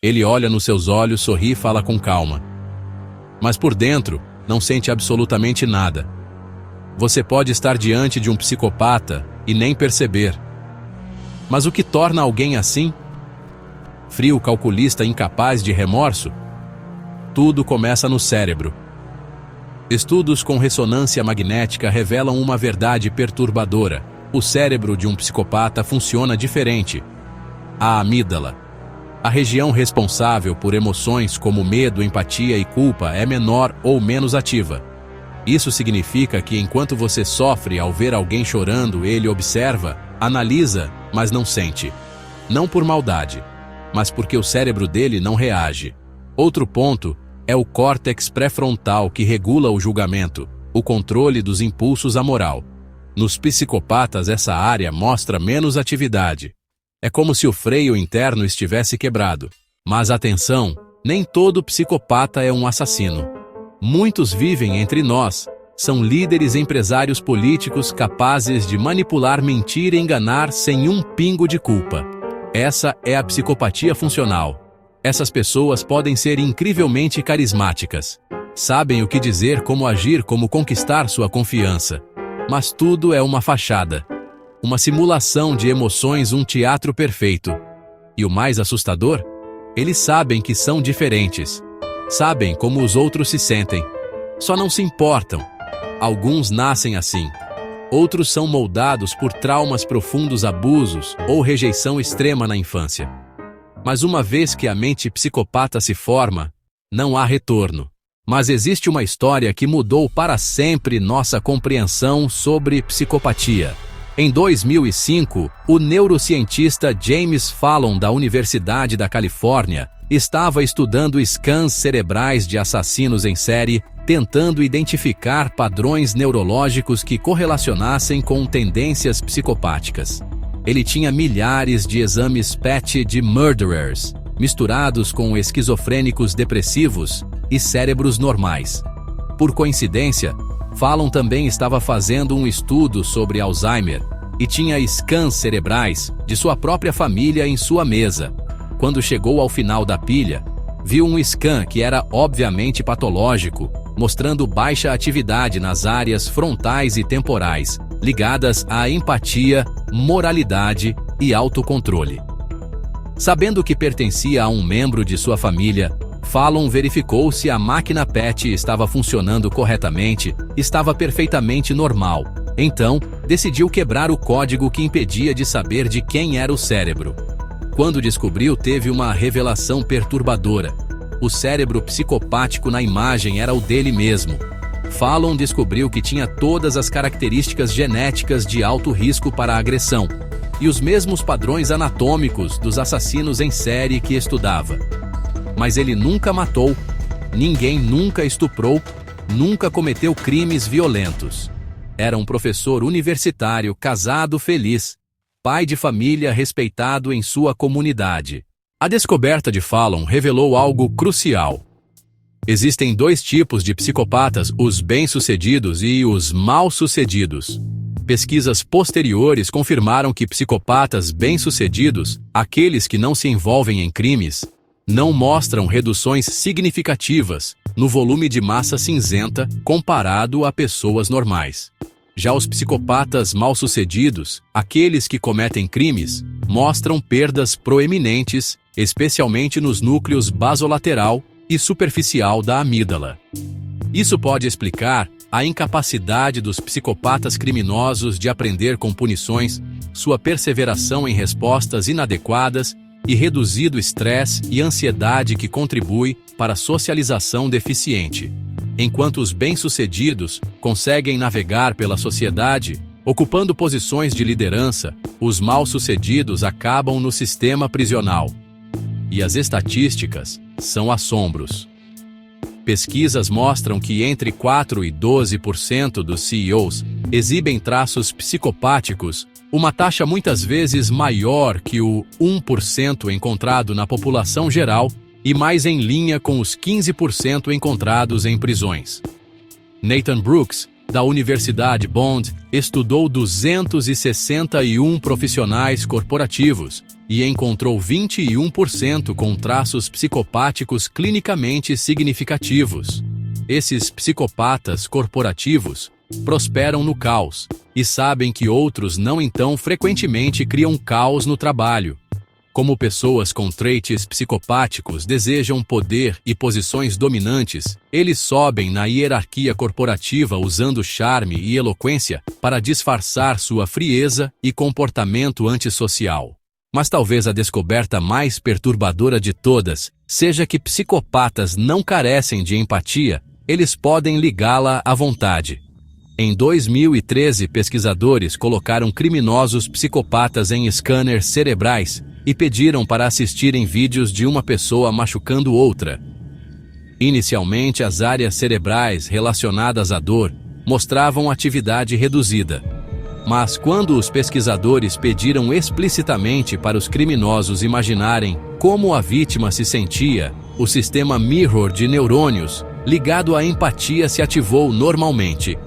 Ele olha nos seus olhos, sorri e fala com calma. Mas por dentro, não sente absolutamente nada. Você pode estar diante de um psicopata e nem perceber. Mas o que torna alguém assim? Frio, calculista, incapaz de remorso? Tudo começa no cérebro. Estudos com ressonância magnética revelam uma verdade perturbadora. O cérebro de um psicopata funciona diferente. A amígdala, a região responsável por emoções como medo, empatia e culpa, é menor ou menos ativa. Isso significa que enquanto você sofre ao ver alguém chorando, ele observa, analisa, mas não sente. Não por maldade, mas porque o cérebro dele não reage. Outro ponto é o córtex pré-frontal, que regula o julgamento, o controle dos impulsos, a moral. Nos psicopatas, essa área mostra menos atividade. É como se o freio interno estivesse quebrado. Mas atenção, nem todo psicopata é um assassino. Muitos vivem entre nós, são líderes, empresários, políticos capazes de manipular, mentir e enganar sem um pingo de culpa. Essa é a psicopatia funcional. Essas pessoas podem ser incrivelmente carismáticas. Sabem o que dizer, como agir, como conquistar sua confiança. Mas tudo é uma fachada. Uma simulação de emoções, um teatro perfeito. E o mais assustador? Eles sabem que são diferentes. Sabem como os outros se sentem. Só não se importam. Alguns nascem assim. Outros são moldados por traumas profundos, abusos ou rejeição extrema na infância. Mas uma vez que a mente psicopata se forma, não há retorno. Mas existe uma história que mudou para sempre nossa compreensão sobre psicopatia. Em 2005, o neurocientista James Fallon, da Universidade da Califórnia, estava estudando scans cerebrais de assassinos em série, tentando identificar padrões neurológicos que correlacionassem com tendências psicopáticas. Ele tinha milhares de exames PET de murderers, misturados com esquizofrênicos depressivos e cérebros normais. Por coincidência, Fallon também estava fazendo um estudo sobre Alzheimer e tinha scans cerebrais de sua própria família em sua mesa. Quando chegou ao final da pilha, viu um scan que era obviamente patológico, mostrando baixa atividade nas áreas frontais e temporais, ligadas à empatia, moralidade e autocontrole. Sabendo que pertencia a um membro de sua família, Fallon verificou se a máquina PET estava funcionando corretamente, estava perfeitamente normal. Então, decidiu quebrar o código que impedia de saber de quem era o cérebro. Quando descobriu, teve uma revelação perturbadora. O cérebro psicopático na imagem era o dele mesmo. Fallon descobriu que tinha todas as características genéticas de alto risco para a agressão e os mesmos padrões anatômicos dos assassinos em série que estudava. Mas ele nunca matou, ninguém nunca estuprou, nunca cometeu crimes violentos. Era um professor universitário, casado, feliz, pai de família respeitado em sua comunidade. A descoberta de Fallon revelou algo crucial. Existem dois tipos de psicopatas, os bem-sucedidos e os mal-sucedidos. Pesquisas posteriores confirmaram que psicopatas bem-sucedidos, aqueles que não se envolvem em crimes, não mostram reduções significativas no volume de massa cinzenta comparado a pessoas normais. Já os psicopatas mal-sucedidos, aqueles que cometem crimes, mostram perdas proeminentes, especialmente nos núcleos basolateral e superficial da amígdala. Isso pode explicar a incapacidade dos psicopatas criminosos de aprender com punições, sua perseveração em respostas inadequadas e reduzido estresse e ansiedade que contribui para a socialização deficiente. Enquanto os bem-sucedidos conseguem navegar pela sociedade, ocupando posições de liderança, os mal-sucedidos acabam no sistema prisional. E as estatísticas são assombros. Pesquisas mostram que entre 4 e 12% dos CEOs exibem traços psicopáticos, uma taxa muitas vezes maior que o 1% encontrado na população geral e mais em linha com os 15% encontrados em prisões. Nathan Brooks, da Universidade Bond, estudou 261 profissionais corporativos e encontrou 21% com traços psicopáticos clinicamente significativos. Esses psicopatas corporativos prosperam no caos e sabem que outros não, então frequentemente criam caos no trabalho. Como pessoas com traits psicopáticos desejam poder e posições dominantes, eles sobem na hierarquia corporativa usando charme e eloquência para disfarçar sua frieza e comportamento antissocial. Mas talvez a descoberta mais perturbadora de todas seja que psicopatas não carecem de empatia, eles podem ligá-la à vontade. Em 2013, pesquisadores colocaram criminosos psicopatas em scanners cerebrais e pediram para assistirem vídeos de uma pessoa machucando outra. Inicialmente, as áreas cerebrais relacionadas à dor mostravam atividade reduzida. Mas quando os pesquisadores pediram explicitamente para os criminosos imaginarem como a vítima se sentia, o sistema mirror de neurônios ligado à empatia se ativou normalmente.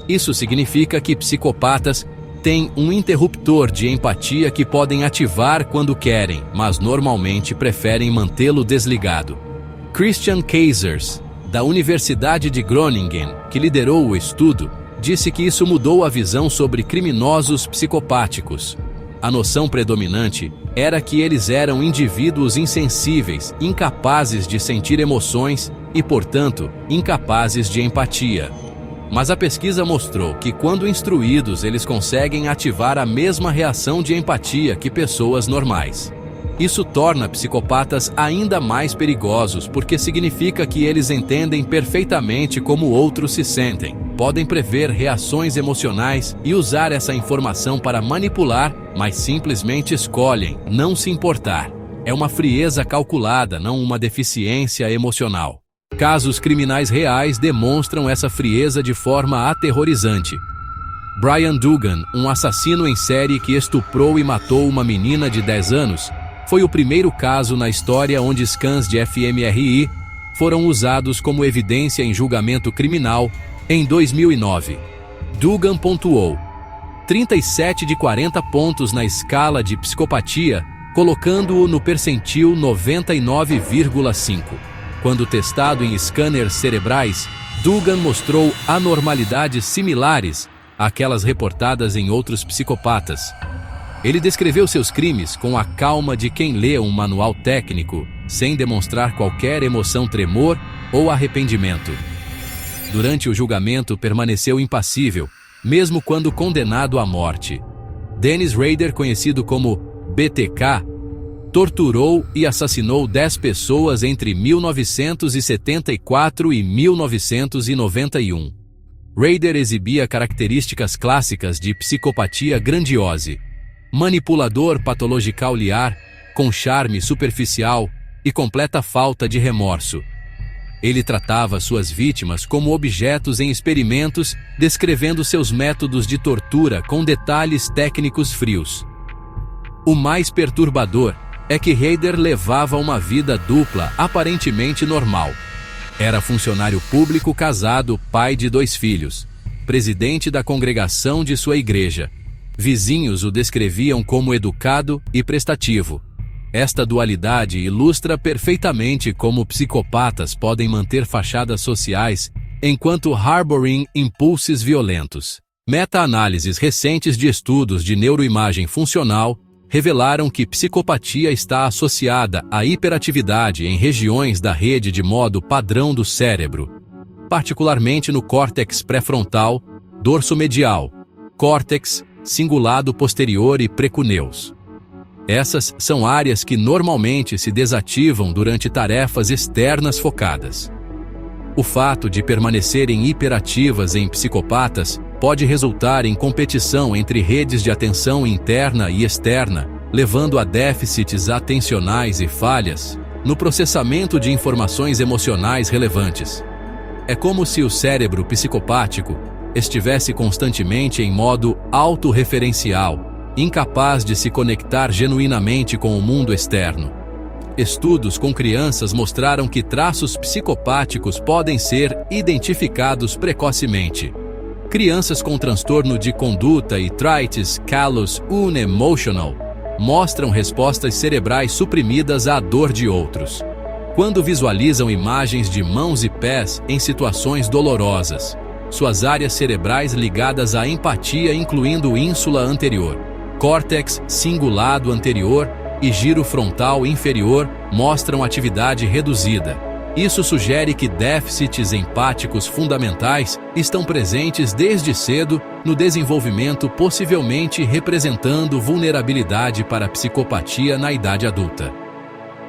Isso significa que psicopatas têm um interruptor de empatia que podem ativar quando querem, mas normalmente preferem mantê-lo desligado. Christian Kaisers, da Universidade de Groningen, que liderou o estudo, disse que isso mudou a visão sobre criminosos psicopáticos. A noção predominante era que eles eram indivíduos insensíveis, incapazes de sentir emoções e, portanto, incapazes de empatia. Mas a pesquisa mostrou que, quando instruídos, eles conseguem ativar a mesma reação de empatia que pessoas normais. Isso torna psicopatas ainda mais perigosos porque significa que eles entendem perfeitamente como outros se sentem, podem prever reações emocionais e usar essa informação para manipular, mas simplesmente escolhem não se importar. É uma frieza calculada, não uma deficiência emocional. Casos criminais reais demonstram essa frieza de forma aterrorizante. Brian Dugan, um assassino em série que estuprou e matou uma menina de 10 anos, foi o primeiro caso na história onde scans de fMRI foram usados como evidência em julgamento criminal em 2009. Dugan pontuou 37 de 40 pontos na escala de psicopatia, colocando-o no percentil 99,5. Quando testado em scanners cerebrais, Dugan mostrou anormalidades similares àquelas reportadas em outros psicopatas. Ele descreveu seus crimes com a calma de quem lê um manual técnico, sem demonstrar qualquer emoção, tremor ou arrependimento. Durante o julgamento, permaneceu impassível, mesmo quando condenado à morte. Dennis Rader, conhecido como BTK, torturou e assassinou 10 pessoas entre 1974 e 1991. Rader exibia características clássicas de psicopatia grandiose: manipulador patologicaliar, com charme superficial e completa falta de remorso. Ele tratava suas vítimas como objetos em experimentos, descrevendo seus métodos de tortura com detalhes técnicos frios. O mais perturbador é que Rader levava uma vida dupla aparentemente normal. Era funcionário público casado, pai de 2 filhos, presidente da congregação de sua igreja. Vizinhos o descreviam como educado e prestativo. Esta dualidade ilustra perfeitamente como psicopatas podem manter fachadas sociais enquanto harboring impulsos violentos. Meta-análises recentes de estudos de neuroimagem funcional revelaram que psicopatia está associada à hiperatividade em regiões da rede de modo padrão do cérebro, particularmente no córtex pré-frontal, dorso medial, córtex cingulado posterior e precuneus. Essas são áreas que normalmente se desativam durante tarefas externas focadas. O fato de permanecerem hiperativas em psicopatas pode resultar em competição entre redes de atenção interna e externa, levando a déficits atencionais e falhas no processamento de informações emocionais relevantes. É como se o cérebro psicopático estivesse constantemente em modo autorreferencial, incapaz de se conectar genuinamente com o mundo externo. Estudos com crianças mostraram que traços psicopáticos podem ser identificados precocemente. Crianças com transtorno de conduta e traits callous unemotional mostram respostas cerebrais suprimidas à dor de outros. Quando visualizam imagens de mãos e pés em situações dolorosas, suas áreas cerebrais ligadas à empatia, incluindo ínsula anterior, córtex cingulado anterior e giro frontal inferior, mostram atividade reduzida. Isso sugere que déficits empáticos fundamentais estão presentes desde cedo no desenvolvimento, possivelmente representando vulnerabilidade para psicopatia na idade adulta.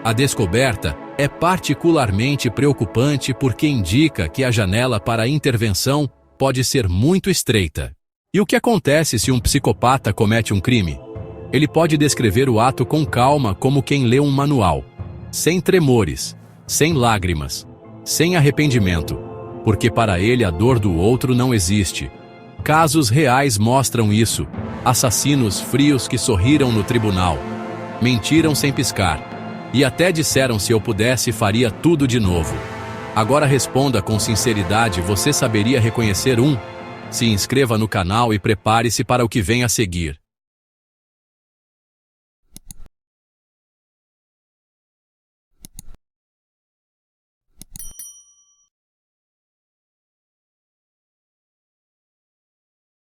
A descoberta é particularmente preocupante porque indica que a janela para a intervenção pode ser muito estreita. E o que acontece se um psicopata comete um crime? Ele pode descrever o ato com calma, como quem lê um manual, sem tremores, sem lágrimas, sem arrependimento, porque para ele a dor do outro não existe. Casos reais mostram isso. Assassinos frios que sorriram no tribunal, mentiram sem piscar, e até disseram: se eu pudesse, faria tudo de novo. Agora responda com sinceridade: você saberia reconhecer um? Se inscreva no canal e prepare-se para o que vem a seguir.